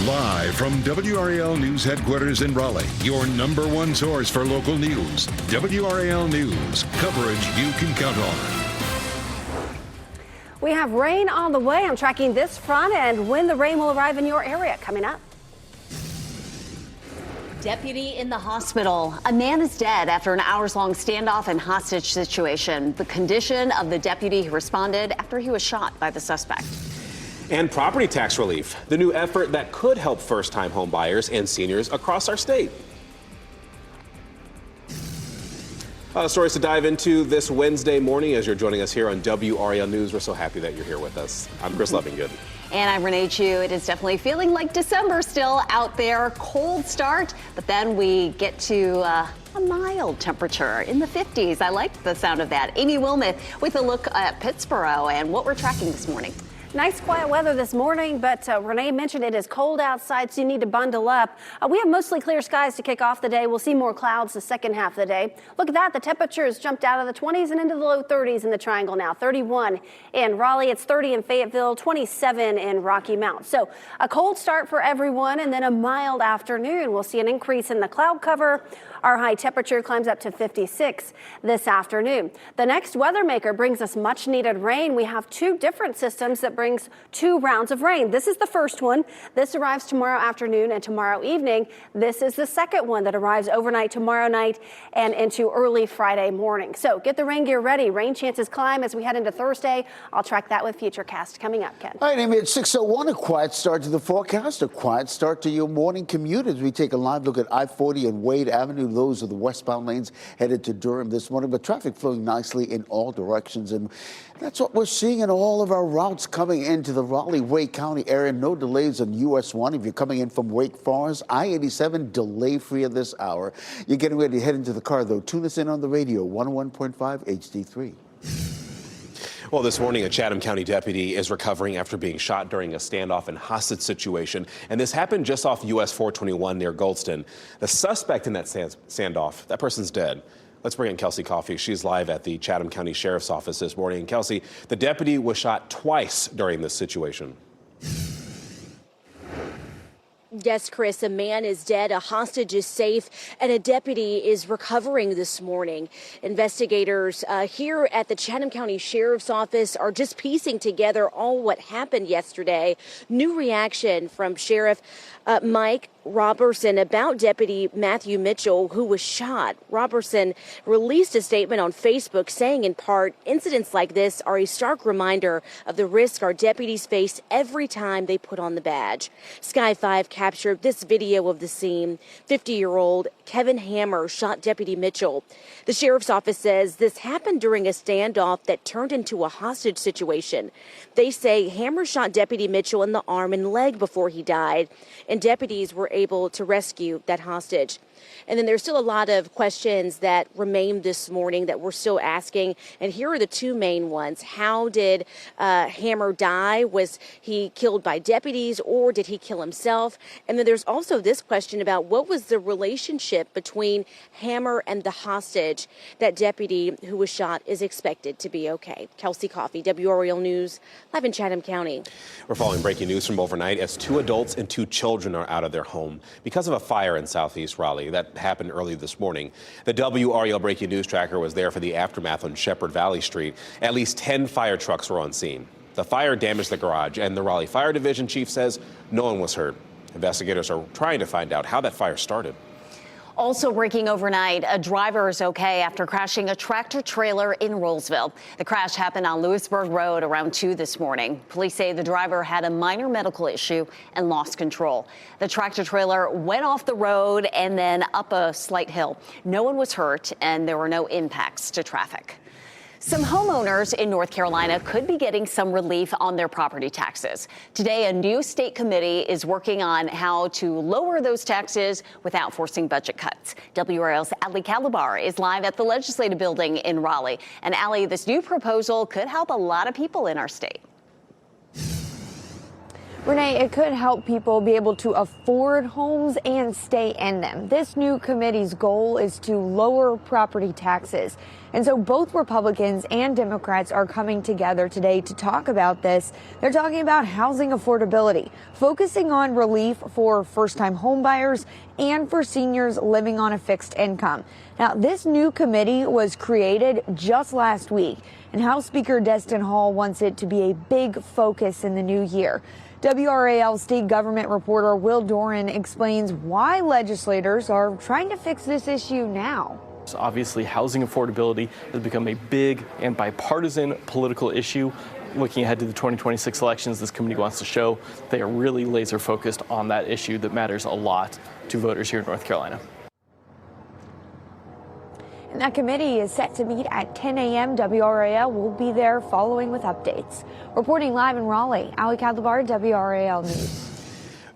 Live from WRAL News Headquarters in Raleigh, your number one source for local news. WRAL News, coverage you can count on. We have rain on the way. I'm tracking this front and when the rain will arrive in your area coming up. Deputy in the hospital. A man is dead after an hours-long standoff and hostage situation. The condition of the deputy who responded after he was shot by the suspect. And property tax relief, the new effort that could help first-time home buyers and seniors across our state. A lot of stories to dive into this Wednesday morning as you're joining us here on WRAL News. We're so happy that you're here with us. I'm Chris Lovingood. And I'm Renee Chu. It is definitely feeling like December still out there. Cold start, but then we get to a mild temperature in the 50s. I like the sound of that. Amy Wilmoth with a look at Pittsburgh and what we're tracking this morning. Nice quiet weather this morning, but Renee mentioned it is cold outside, so you need to bundle up. We have mostly clear skies to kick off the day. We'll see more clouds the second half of the day. Look at that. The temperature has jumped out of the 20s and into the low 30s in the Triangle now. 31 in Raleigh. It's 30 in Fayetteville, 27 in Rocky Mount. So a cold start for everyone and then a mild afternoon. We'll see an increase in the cloud cover. Our high temperature climbs up to 56 this afternoon. The next weather maker brings us much needed rain. We have two different systems that brings 2 rounds of rain. This is the first one. This arrives tomorrow afternoon and tomorrow evening. This is the second one that arrives overnight tomorrow night and into early Friday morning. So get the rain gear ready. Rain chances climb as we head into Thursday. I'll track that with Futurecast coming up, Ken. All right, Amy, at 6:01, a quiet start to the forecast, a quiet start to your morning commute as we take a live look at I-40 and Wade Avenue. Those are the westbound lanes headed to Durham this morning, but traffic flowing nicely in all directions. And that's what we're seeing in all of our routes coming into the Raleigh-Wake County area. No delays on US 1. If you're coming in from Wake Forest, I-87 delay-free at this hour. You're getting ready to head into the car, though. Tune us in on the radio, 101.5 HD3. Well, this morning, a Chatham County deputy is recovering after being shot during a standoff and hostage situation. And this happened just off US 421 near Goldston. The suspect in that standoff, that person's dead. Let's bring in Kelsey Coffey. She's live at the Chatham County Sheriff's Office this morning. And Kelsey, the deputy was shot twice during this situation. Yes, Chris, a man is dead, a hostage is safe, and a deputy is recovering this morning. Investigators here at the Chatham County Sheriff's Office are just piecing together all what happened yesterday. New reaction from Sheriff Mike Robertson about Deputy Matthew Mitchell, who was shot. Robertson released a statement on Facebook saying, in part, incidents like this are a stark reminder of the risk our deputies face every time they put on the badge. Sky 5 captured this video of the scene. 50-year-old Kevin Hammer shot Deputy Mitchell. The sheriff's office says this happened during a standoff that turned into a hostage situation. They say Hammer shot Deputy Mitchell in the arm and leg before he died, and deputies were able to rescue that hostage. And then there's still a lot of questions that remain this morning that we're still asking. And here are the two main ones. How did Hammer die? Was he killed by deputies or did he kill himself? And then there's also this question about what was the relationship between Hammer and the hostage. That deputy who was shot is expected to be okay. Kelsey Coffey, WRAL News, live in Chatham County. We're following breaking news from overnight as 2 adults and 2 children are out of their home because of a fire in southeast Raleigh that happened early this morning. The WRAL breaking news tracker was there for the aftermath on Shepherd Valley Street. At least 10 fire trucks were on scene. The fire damaged the garage, and the Raleigh Fire Division chief says no one was hurt. Investigators are trying to find out how that fire started. Also breaking overnight, a driver is okay after crashing a tractor trailer in Rollsville. The crash happened on Lewisburg Road around 2 this morning. Police say the driver had a minor medical issue and lost control. The tractor trailer went off the road and then up a slight hill. No one was hurt and there were no impacts to traffic. Some homeowners in North Carolina could be getting some relief on their property taxes. Today, a new state committee is working on how to lower those taxes without forcing budget cuts. WRAL's Ali Calabar is live at the Legislative Building in Raleigh. And Ali, this new proposal could help a lot of people in our state. Renee, it could help people be able to afford homes and stay in them. This new committee's goal is to lower property taxes. And so both Republicans and Democrats are coming together today to talk about this. They're talking about housing affordability, focusing on relief for first-time home buyers and for seniors living on a fixed income. Now, this new committee was created just last week, and House Speaker Destin Hall wants it to be a big focus in the new year. WRAL state government reporter Will Doran explains why legislators are trying to fix this issue now. Obviously, housing affordability has become a big and bipartisan political issue. Looking ahead to the 2026 elections, this committee wants to show they are really laser focused on that issue that matters a lot to voters here in North Carolina. And that committee is set to meet at 10 a.m. WRAL will be there following with updates. Reporting live in Raleigh, Ali Kadlabar, WRAL News.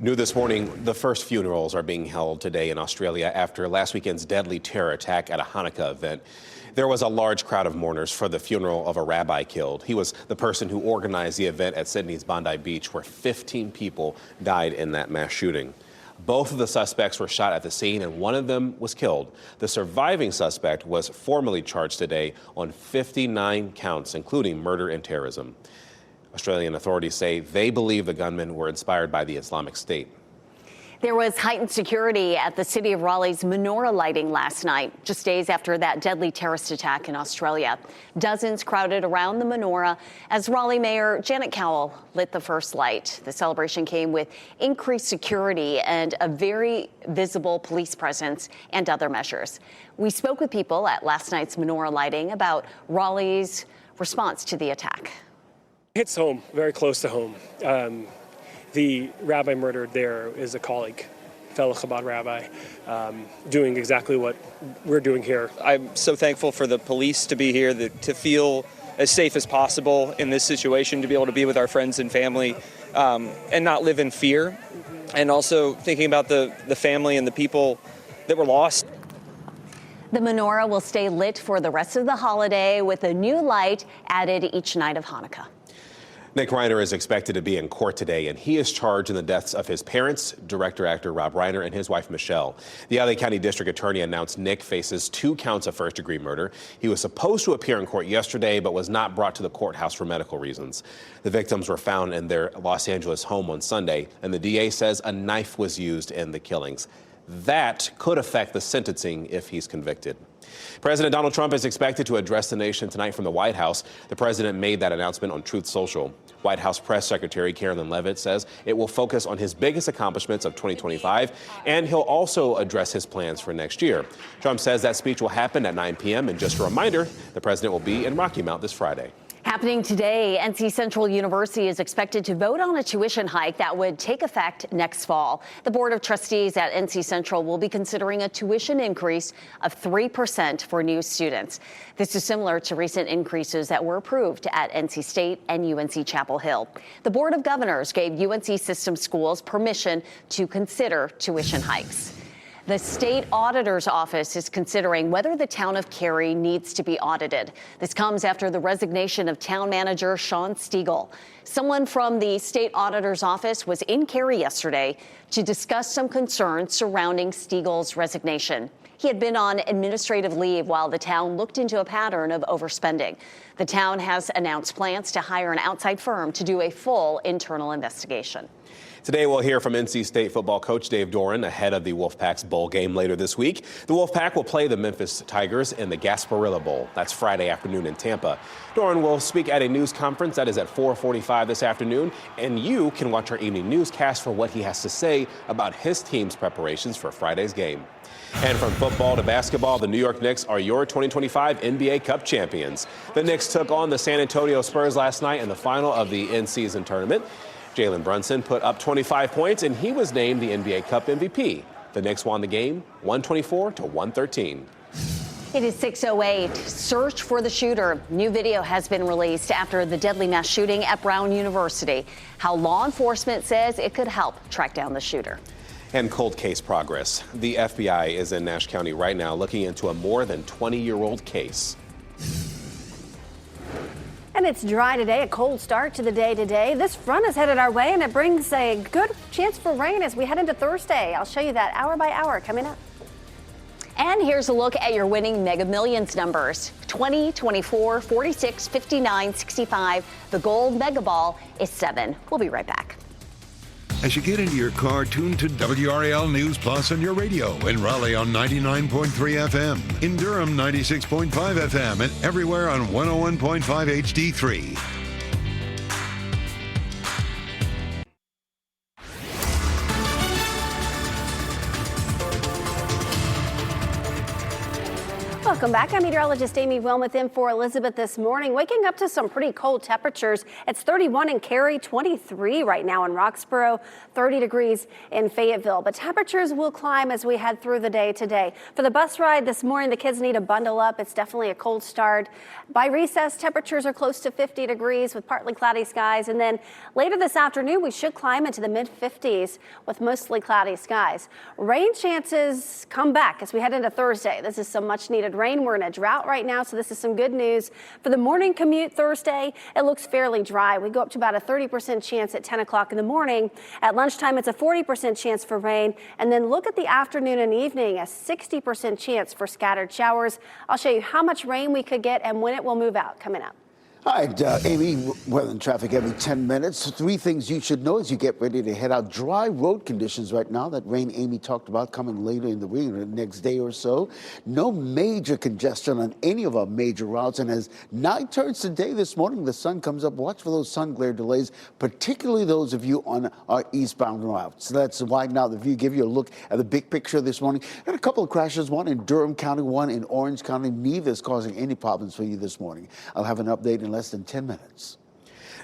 New this morning, the first funerals are being held today in Australia after last weekend's deadly terror attack at a Hanukkah event. There was a large crowd of mourners for the funeral of a rabbi killed. He was the person who organized the event at Sydney's Bondi Beach, where 15 people died in that mass shooting. Both of the suspects were shot at the scene, and one of them was killed. The surviving suspect was formally charged today on 59 counts, including murder and terrorism. Australian authorities say they believe the gunmen were inspired by the Islamic State. There was heightened security at the city of Raleigh's menorah lighting last night, just days after that deadly terrorist attack in Australia. Dozens crowded around the menorah as Raleigh Mayor Janet Cowell lit the first light. The celebration came with increased security and a very visible police presence and other measures. We spoke with people at last night's menorah lighting about Raleigh's response to the attack. Hits home, very close to home. The rabbi murdered there is a colleague, fellow Chabad rabbi, doing exactly what we're doing here. I'm so thankful for the police to be here, to feel as safe as possible in this situation, to be able to be with our friends and family and not live in fear. And also thinking about the family and the people that were lost. The menorah will stay lit for the rest of the holiday with a new light added each night of Hanukkah. Nick Reiner is expected to be in court today, and he is charged in the deaths of his parents, director-actor Rob Reiner, and his wife, Michelle. The LA County District Attorney announced Nick faces 2 counts of first-degree murder. He was supposed to appear in court yesterday, but was not brought to the courthouse for medical reasons. The victims were found in their Los Angeles home on Sunday, and the DA says a knife was used in the killings. That could affect the sentencing if he's convicted. President Donald Trump is expected to address the nation tonight from the White House. The president made that announcement on Truth Social. White House Press Secretary Carolyn Leavitt says it will focus on his biggest accomplishments of 2025, and he'll also address his plans for next year. Trump says that speech will happen at 9 p.m. And just a reminder, the president will be in Rocky Mount this Friday. Happening today, NC Central University is expected to vote on a tuition hike that would take effect next fall. The Board of Trustees at NC Central will be considering a tuition increase of 3% for new students. This is similar to recent increases that were approved at NC State and UNC Chapel Hill. The Board of Governors gave UNC system schools permission to consider tuition hikes. The state auditor's office is considering whether the town of Cary needs to be audited. This comes after the resignation of town manager Sean Stiegel. Someone from the state auditor's office was in Cary yesterday to discuss some concerns surrounding Stiegel's resignation. He had been on administrative leave while the town looked into a pattern of overspending. The town has announced plans to hire an outside firm to do a full internal investigation. Today, we'll hear from NC State football coach Dave Doran ahead of the Wolfpack's bowl game later this week. The Wolfpack will play the Memphis Tigers in the Gasparilla Bowl. That's Friday afternoon in Tampa. Doran will speak at a news conference that is at 4:45 this afternoon, and you can watch our evening newscast for what he has to say about his team's preparations for Friday's game. And from football to basketball, the New York Knicks are your 2025 NBA Cup champions. The Knicks took on the San Antonio Spurs last night in the final of the in-season tournament. Jalen Brunson put up 25 points, and he was named the NBA Cup MVP. The Knicks won the game 124-113. It is 6:08. Search for the shooter. New video has been released after the deadly mass shooting at Brown University. How law enforcement says it could help track down the shooter. And cold case progress. The FBI is in Nash County right now looking into a more than 20-year-old case. And it's dry today, a cold start to the day today. This front is headed our way and it brings a good chance for rain as we head into Thursday. I'll show you that hour by hour coming up. And here's a look at your winning Mega Millions numbers. 20, 24, 46, 59, 65. The gold Mega Ball is 7. We'll be right back. As you get into your car, tune to WRAL News Plus on your radio. In Raleigh on 99.3 FM. In Durham, 96.5 FM. And everywhere on 101.5 HD3. Welcome back. I'm meteorologist Amy Wilmoth in for Elizabeth this morning. Waking up to some pretty cold temperatures. It's 31 in Cary, 23 right now in Roxborough, 30 degrees in Fayetteville. But temperatures will climb as we head through the day today. For the bus ride this morning, the kids need to bundle up. It's definitely a cold start. By recess, temperatures are close to 50 degrees with partly cloudy skies. And then later this afternoon, we should climb into the mid-50s with mostly cloudy skies. Rain chances come back as we head into Thursday. This is some much needed rain. We're in a drought right now, so this is some good news. For the morning commute Thursday, it looks fairly dry. We go up to about a 30% chance at 10 o'clock in the morning. At lunchtime, it's a 40% chance for rain. And then look at the afternoon and evening, a 60% chance for scattered showers. I'll show you how much rain we could get and when it will move out coming up. All right, Amy, weather and traffic every 10 minutes. 3 things you should know as you get ready to head out. Dry road conditions right now. That rain Amy talked about coming later in the week, the next day or so. No major congestion on any of our major routes. And as night turns to day this morning, the sun comes up. Watch for those sun glare delays, particularly those of you on our eastbound routes. So that's widen out the view, give you a look at the big picture this morning. And a couple of crashes, one in Durham County, one in Orange County. Neither is causing any problems for you this morning. I'll have an update in less than 10 minutes.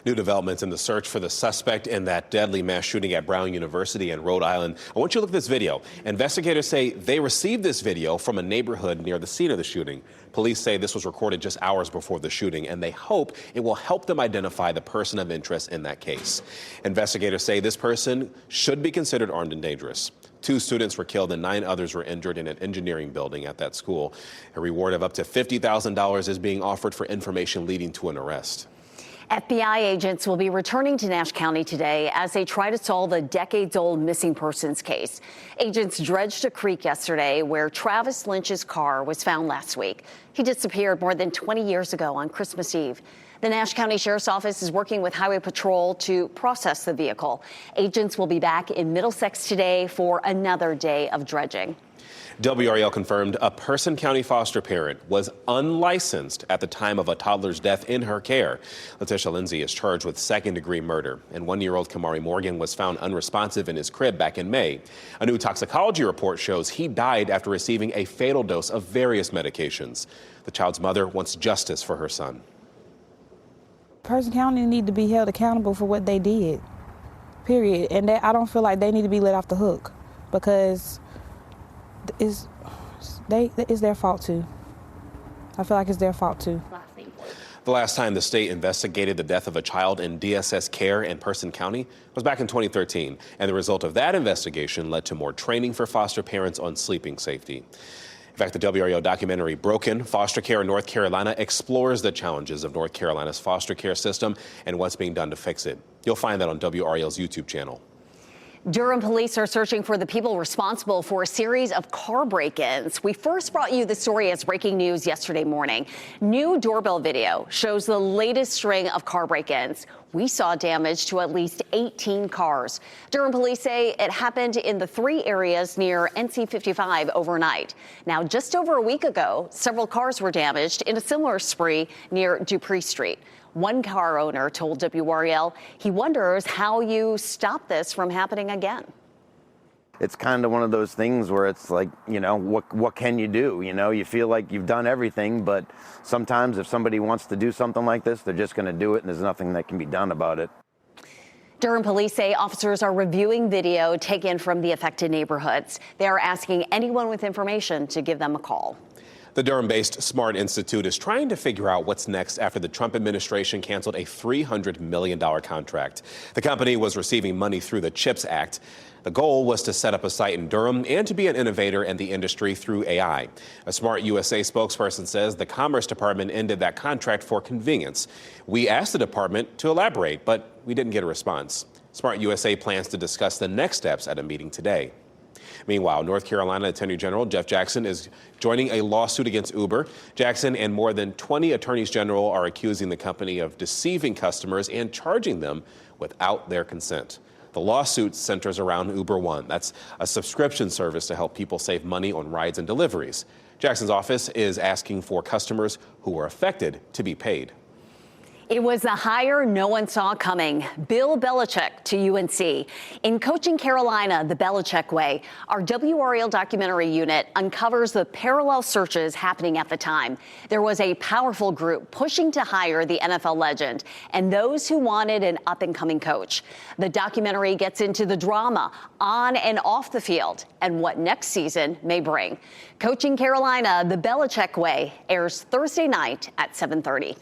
New developments in the search for the suspect in that deadly mass shooting at Brown University in Rhode Island. I want you to look at this video. Investigators say they received this video from a neighborhood near the scene of the shooting. Police say this was recorded just hours before the shooting, and they hope it will help them identify the person of interest in that case. Investigators say this person should be considered armed and dangerous. 2 students were killed and 9 others were injured in an engineering building at that school. A reward of up to $50,000 is being offered for information leading to an arrest. FBI agents will be returning to Nash County today as they try to solve a decades-old missing persons case. Agents dredged a creek yesterday where Travis Lynch's car was found last week. He disappeared more than 20 years ago on Christmas Eve. The Nash County Sheriff's Office is working with Highway Patrol to process the vehicle. Agents will be back in Middlesex today for another day of dredging. WRAL confirmed a Person County foster parent was unlicensed at the time of a toddler's death in her care. Letitia Lindsay is charged with second-degree murder, and 1-year-old Kamari Morgan was found unresponsive in his crib back in May. A new toxicology report shows he died after receiving a fatal dose of various medications. The child's mother wants justice for her son. Person County need to be held accountable for what they did, period. And I don't feel like they need to be let off the hook because it's their fault too. I feel like it's their fault too. The last time the state investigated the death of a child in DSS care in Person County was back in 2013, and the result of that investigation led to more training for foster parents on sleeping safety. In fact, the WRAL documentary Broken, Foster Care in North Carolina explores the challenges of North Carolina's foster care system and what's being done to fix it. You'll find that on WRAL's YouTube channel. Durham police are searching for the people responsible for a series of car break-ins. We first brought you the story as breaking news yesterday morning. New doorbell video shows the latest string of car break-ins. We saw damage to at least 18 cars. Durham police say it happened in the 3 areas near NC 55 overnight. Now, just over a week ago, several cars were damaged in a similar spree near Dupree Street. One car owner told WRAL he wonders how you stop this from happening again. It's kind of one of those things where it's like, you know, what can you do? You know, you feel like you've done everything, but sometimes if somebody wants to do something like this, they're just going to do it, and there's nothing that can be done about it. Durham police say officers are reviewing video taken from the affected neighborhoods. They are asking anyone with information to give them a call. The Durham-based Smart Institute is trying to figure out what's next after the Trump administration canceled a $300 million contract. The company was receiving money through the CHIPS Act. The goal was to set up a site in Durham and to be an innovator in the industry through AI. A Smart USA spokesperson says the Commerce Department ended that contract for convenience. We asked the department to elaborate, but we didn't get a response. Smart USA plans to discuss the next steps at a meeting today. Meanwhile, North Carolina Attorney General Jeff Jackson is joining a lawsuit against Uber. Jackson and more than 20 attorneys general are accusing the company of deceiving customers and charging them without their consent. The lawsuit centers around Uber One. That's a subscription service to help people save money on rides and deliveries. Jackson's office is asking for customers who were affected to be paid. It was a hire no one saw coming. Bill Belichick to UNC. In Coaching Carolina the Belichick Way, our WRAL documentary unit uncovers the parallel searches happening at the time. There was a powerful group pushing to hire the NFL legend and those who wanted an up-and-coming coach. The documentary gets into the drama on and off the field and what next season may bring. Coaching Carolina the Belichick Way airs Thursday night at 7:30.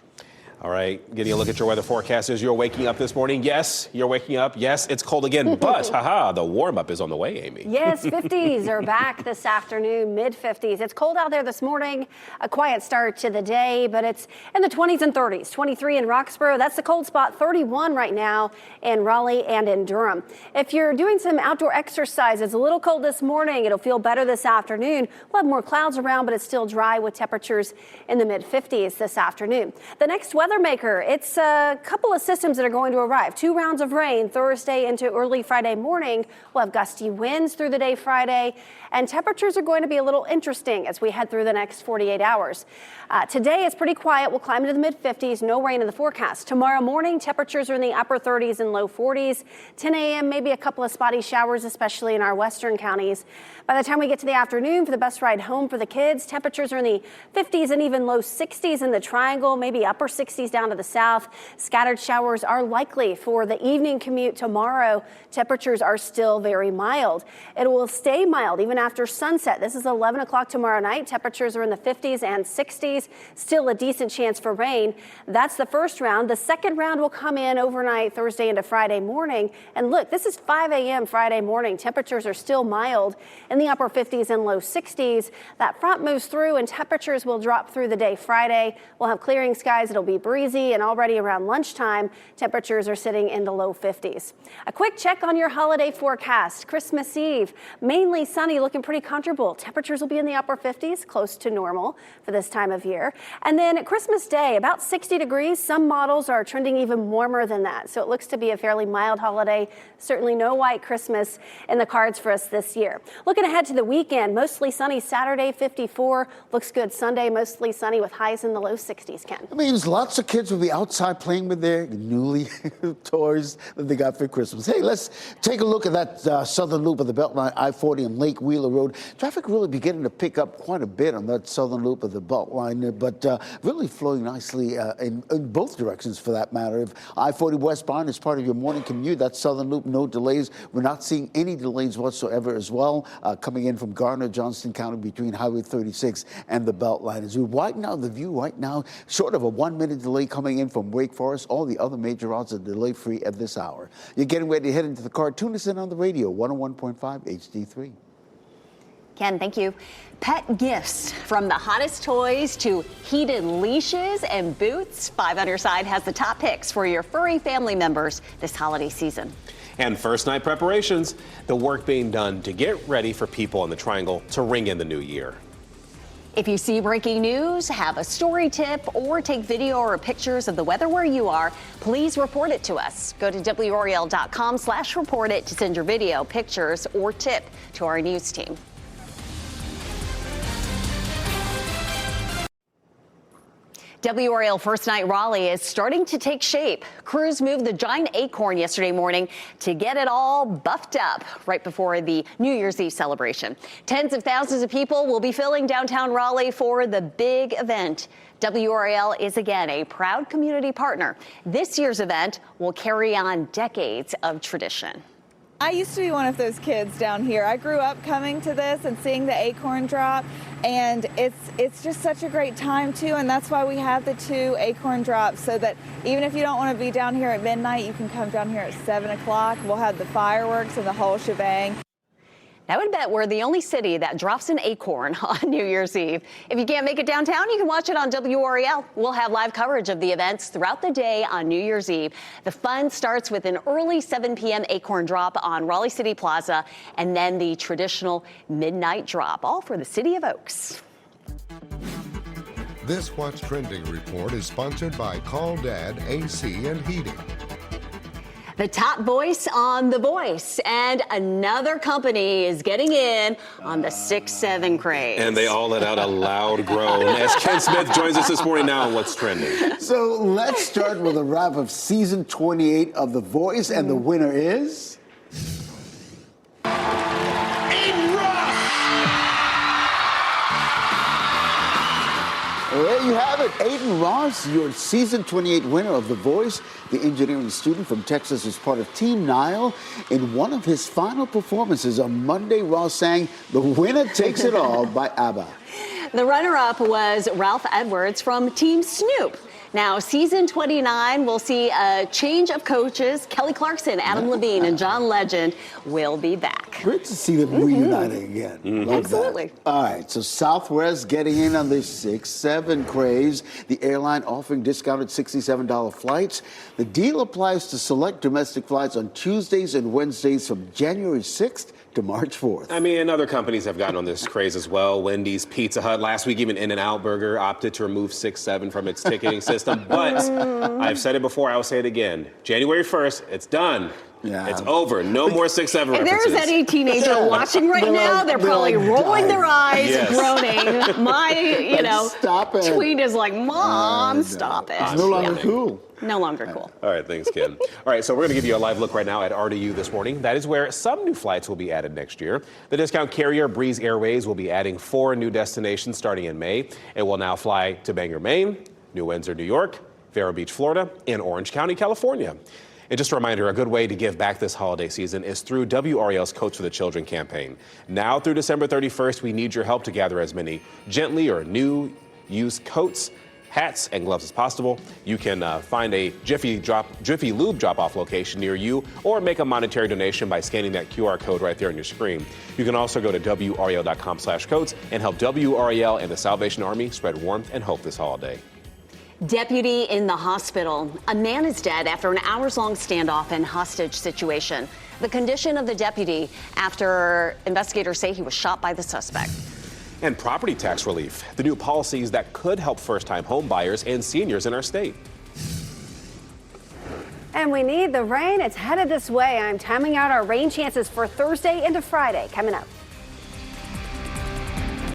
All right, getting a look at your weather forecast as you're waking up this morning. Yes, you're waking up. Yes, it's cold again, but the warm-up is on the way, Amy. Yes, 50s are back this afternoon, mid-50s. It's cold out there this morning, a quiet start to the day, but it's in the 20s and 30s. 23 in Roxborough, that's the cold spot. 31 right now in Raleigh and in Durham. If you're doing some outdoor exercise, it's a little cold this morning. It'll feel better this afternoon. We'll have more clouds around, but it's still dry with temperatures in the mid-50s this afternoon. The next weather maker, it's a couple of systems that are going to arrive. 2 rounds of rain Thursday into early Friday morning. We'll have gusty winds through the day Friday, and temperatures are going to be a little interesting as we head through the next 48 hours. Today is pretty quiet. We'll climb into the mid-50s. No rain in the forecast. Tomorrow morning, temperatures are in the upper 30s and low 40s. 10 a.m., maybe a couple of spotty showers, especially in our western counties. By the time we get to the afternoon for the best ride home for the kids, temperatures are in the 50s and even low 60s in the triangle, maybe upper 60s down to the south. Scattered showers are likely for the evening commute tomorrow. Temperatures are still very mild. It will stay mild even after sunset. This is 11 o'clock tomorrow night. Temperatures are in the 50s and 60s. Still a decent chance for rain. That's the first round. The second round will come in overnight Thursday into Friday morning. And look, this is 5 a.m. Friday morning. Temperatures are still mild in the upper 50s and low 60s. That front moves through and temperatures will drop through the day Friday. We'll have clearing skies. It'll be breezy, and already around lunchtime, temperatures are sitting in the low 50s. A quick check on your holiday forecast. Christmas Eve, mainly sunny, looking pretty comfortable. Temperatures will be in the upper 50s, close to normal for this time of year. And then at Christmas Day, about 60 degrees. Some models are trending even warmer than that. So it looks to be a fairly mild holiday. Certainly no white Christmas in the cards for us this year. Looking ahead to the weekend, mostly sunny Saturday, 54. Looks good Sunday, mostly sunny with highs in the low 60s, Ken. It means lots of kids will be outside playing with their newly toys that they got for Christmas. Hey, let's take a look at that southern loop of the Beltline, I-40 and Lake Wheeler Road. Traffic really beginning to pick up quite a bit on that southern loop of the Beltline, but really flowing nicely in both directions for that matter. If I-40 westbound is part of your morning commute, that southern loop, no delays. We're not seeing any delays whatsoever as well, coming in from Garner, Johnston County between Highway 36 and the Beltline. As we widen out the view right now, short of a 1-minute delay coming in from Wake Forest, all the other major routes are delay-free at this hour. You're getting ready to head into the car. Tune us in on the radio, 101.5 HD3. Ken, thank you. Pet gifts, from the hottest toys to heated leashes and boots. 5 on Your Side has the top picks for your furry family members this holiday season. And first night preparations, the work being done to get ready for people in the Triangle to ring in the new year. If you see breaking news, have a story tip, or take video or pictures of the weather where you are, please report it to us. Go to WRAL.com/report it to send your video, pictures, or tip to our news team. WRAL First Night Raleigh is starting to take shape. Crews moved the giant acorn yesterday morning to get it all buffed up right before the New Year's Eve celebration. Tens of thousands of people will be filling downtown Raleigh for the big event. WRAL is again a proud community partner. This year's event will carry on decades of tradition. I used to be one of those kids down here. I grew up coming to this and seeing the acorn drop, and it's just such a great time too, and that's why we have the 2 acorn drops, so that even if you don't want to be down here at midnight, you can come down here at 7 o'clock. We'll have the fireworks and the whole shebang. I would bet we're the only city that drops an acorn on New Year's Eve. If you can't make it downtown, you can watch it on WRAL. We'll have live coverage of the events throughout the day on New Year's Eve. The fun starts with an early 7 p.m. acorn drop on Raleigh City Plaza, and then the traditional midnight drop, all for the City of Oaks. This What's Trending report is sponsored by Call Dad AC and Heating. The top voice on The Voice, and another company is getting in on the 6-7 craze. And they all let out a loud groan as Ken Smith joins us this morning now on What's Trending. So let's start with a wrap of season 28 of The Voice, and the winner is... Well, there you have it. Aiden Ross, your season 28 winner of The Voice. The engineering student from Texas is part of Team Nile. In one of his final performances on Monday, Ross sang The Winner Takes It All by ABBA. The runner-up was Ralph Edwards from Team Snoop. Now, season 29 will see a change of coaches. Kelly Clarkson, Adam Levine, and John Legend will be back. Great to see them reuniting again. Love Absolutely. that. All right, so Southwest getting in on this 6-7 craze. The airline offering discounted $67 flights. The deal applies to select domestic flights on Tuesdays and Wednesdays from January 6th to March 4th. I mean, other companies have gotten on this craze as well. Wendy's, Pizza Hut, last week even In-N-Out Burger opted to remove 6-7 from its ticketing system. But I've said it before, I will say it again. January 1st, it's done. Yeah. It's over. No more 6-7 references. If there's any teenager watching right now, they're probably rolling their eyes, groaning. My, stop it. tweet is like, Mom, stop it. It's no longer cool. No longer cool. All right, thanks, Ken. All right, so we're going to give you a live look right now at RDU this morning. That is where some new flights will be added next year. The discount carrier Breeze Airways will be adding 4 new destinations starting in May. It will now fly to Bangor, Maine, New Windsor, New York, Vero Beach, Florida, and Orange County, California. And just a reminder, a good way to give back this holiday season is through WRAL's Coats for the Children campaign. Now through December 31st, we need your help to gather as many gently or new used coats, hats, and gloves as possible. You can find a Jiffy Lube drop-off location near you, or make a monetary donation by scanning that QR code right there on your screen. You can also go to WRAL.com/coats and help WRAL and the Salvation Army spread warmth and hope this holiday. Deputy in the hospital. A man is dead after an hours-long standoff and hostage situation. The condition of the deputy after investigators say he was shot by the suspect. And property tax relief, the new policies that could help first-time home buyers and seniors in our state. And we need the rain. It's headed this way. I'm timing out our rain chances for Thursday into Friday. Coming up.